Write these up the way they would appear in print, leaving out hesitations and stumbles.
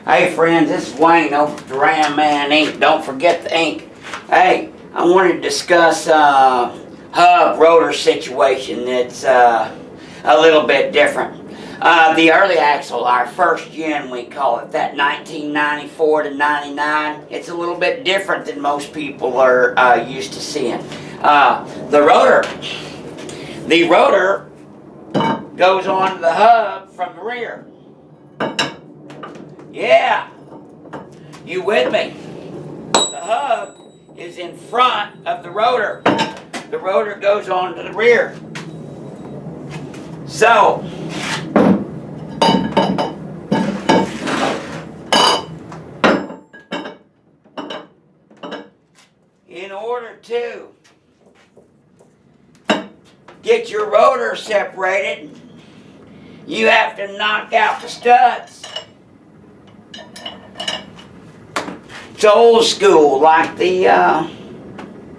Hey friends, this is Wayne over at the Ram Man Inc. Don't forget the ink. Hey, I wanted to discuss hub rotor situation that's a little bit different. The early axle, our first gen we call it, that 1994 to 99, it's a little bit different than most people are used to seeing. The rotor goes onto the hub from the rear. Yeah, you with me? The hub is in front of the rotor. The rotor goes on to the rear. So, in order to get your rotor separated, you have to knock out the studs. It's old school, like the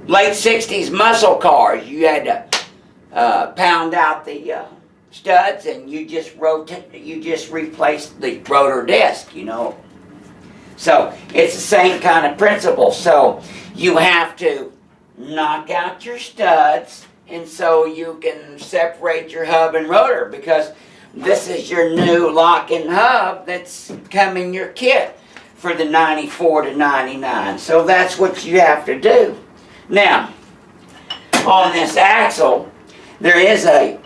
late 60s muscle cars. You had to pound out the studs and you just replaced the rotor disc, you know. So it's the same kind of principle. So you have to knock out your studs, and so you can separate your hub and rotor, because this is your new lock-in hub that's come in your kit for the 94 to 99. So that's what you have to do. Now, on this axle, there is they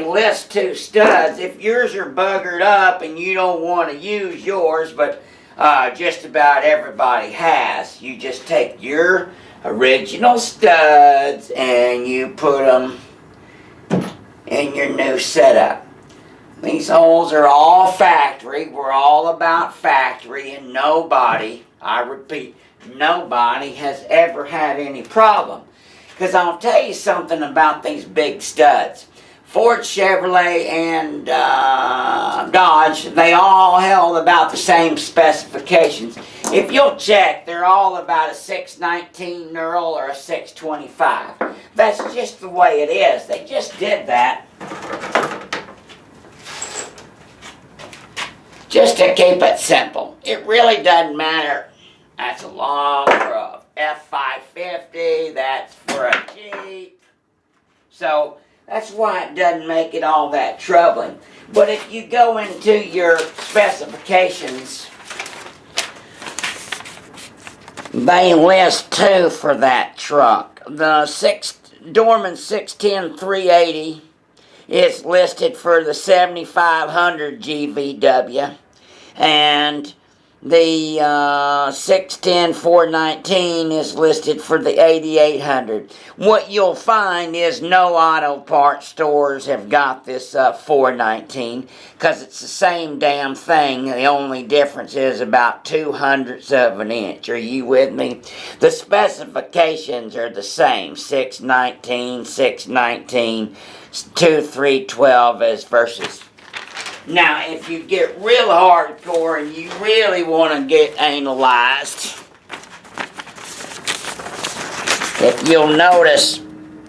list two studs. If yours are buggered up and you don't want to use yours, but just about everybody has, you just take your original studs and you put them in your new setup. These holes are all factory. We're all about factory, and nobody, I repeat, nobody has ever had any problem. Because I'll tell you something about these big studs. Ford, Chevrolet, and Dodge, they all held about the same specifications. If you'll check, they're all about a 619 knurl or a 625. That's just the way it is. They just did that just to keep it simple. It really doesn't matter. That's a long for a F550, that's for a Jeep. So that's why it doesn't make it all that troubling. But if you go into your specifications, they list two for that truck. The Dorman 610-380 is listed for the 7500 GVW, and the 610-419 is listed for the 8800. What you'll find is no auto parts stores have got this 419, because it's the same damn thing. The only difference is about 2/100ths of an inch. Are you with me? The specifications are the same. 619, 619, 2312 as versus. Now, if you get real hardcore and you really want to get analyzed, if you'll notice,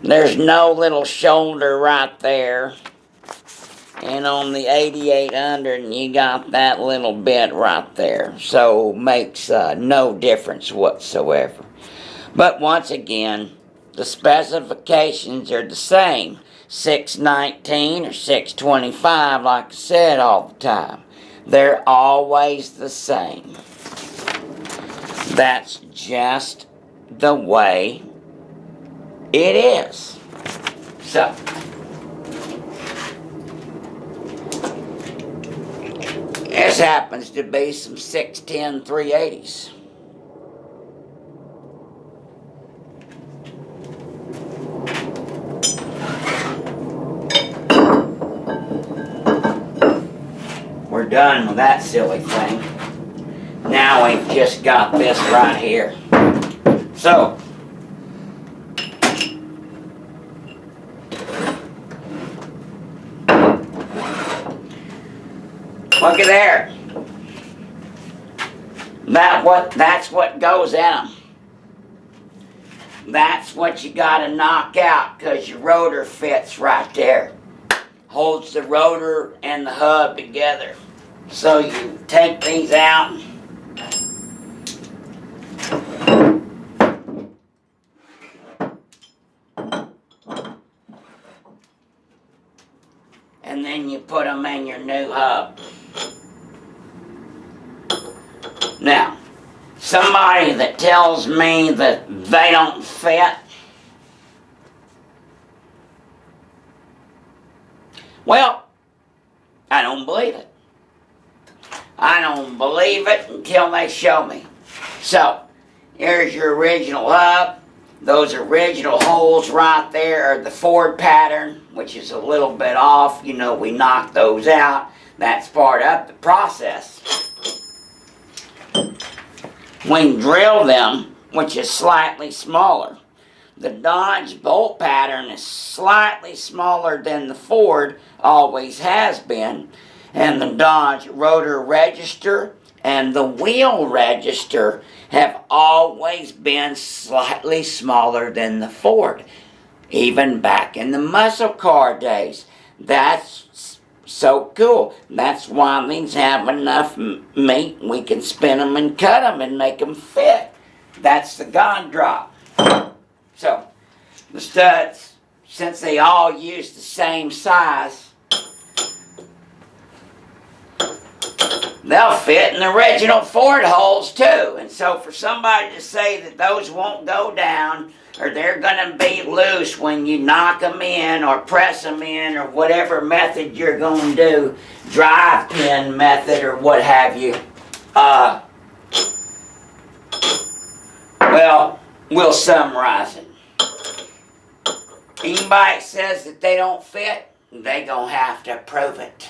there's no little shoulder right there. And on the 8800, you got that little bit right there. So, makes no difference whatsoever. But once again, the specifications are the same. 619 or 625, like I said all the time. They're always the same. That's just the way it is. So, this happens to be some 610-380s. We're done with that silly thing. Now we've just got this right here. So, look at there. That's what goes in them. That's what you gotta knock out, because your rotor fits right there. Holds the rotor and the hub together. So you take these out. And then you put them in your new hub. Now, somebody that tells me that they don't fit, well, I don't believe it. I don't believe it until they show me. So, here's your original hub. Those original holes right there are the Ford pattern, which is a little bit off. You know, we knocked those out. That's part of the process. We drill them, which is slightly smaller. The Dodge bolt pattern is slightly smaller than the Ford, always has been. And the Dodge rotor register and the wheel register have always been slightly smaller than the Ford, even back in the muscle car days. That's so cool. That's why these have enough meat. We can spin them and cut them and make them fit. That's the God drop. So, the studs, since they all use the same size, they'll fit in the original Ford holes too. And so for somebody to say that those won't go down or they're going to be loose when you knock them in or press them in or whatever method you're going to do, drive pin method or what have you, well, we'll summarize it. Anybody says that they don't fit, they gonna have to prove it.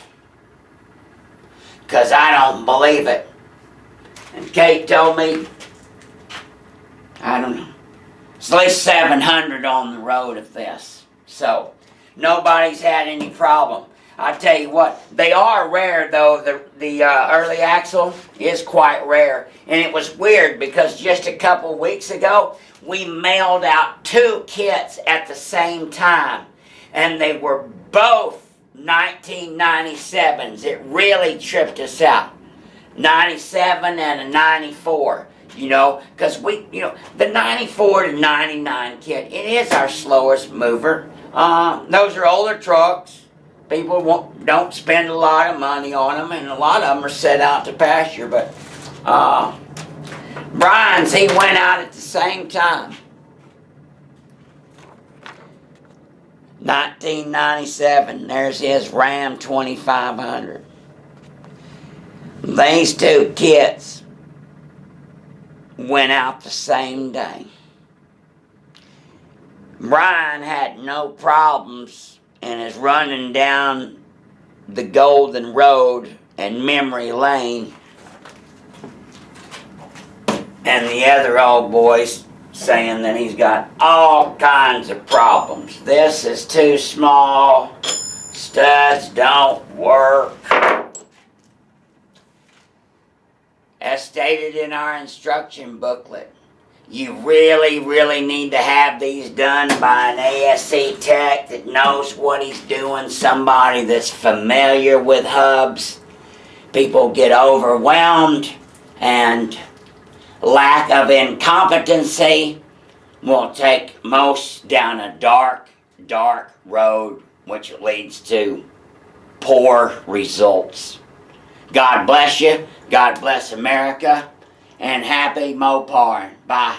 Because I don't believe it. And Kate told me, I don't know, it's at least 700 on the road of this. So, nobody's had any problem. I tell you what, they are rare though. The early axle is quite rare. And it was weird because just a couple weeks ago, we mailed out 2 kits at the same time. And they were both 1997s. It really tripped us out. 97 and a 94. You know, because the 94 to 99 kit, it is our slowest mover. Those are older trucks. People don't spend a lot of money on them, and a lot of them are set out to pasture. But Brian's, he went out at the same time. 1997, there's his Ram 2500. These 2 kits went out the same day. Brian had no problems and is running down the Golden Road and Memory Lane, and the other old boy's saying that he's got all kinds of problems. This is too small, studs don't work. As stated in our instruction booklet, you really, really need to have these done by an ASC tech that knows what he's doing, somebody that's familiar with hubs. People get overwhelmed, and lack of incompetency will take most down a dark, dark road, which leads to poor results. God bless you. God bless America. And happy Mopar. Bye.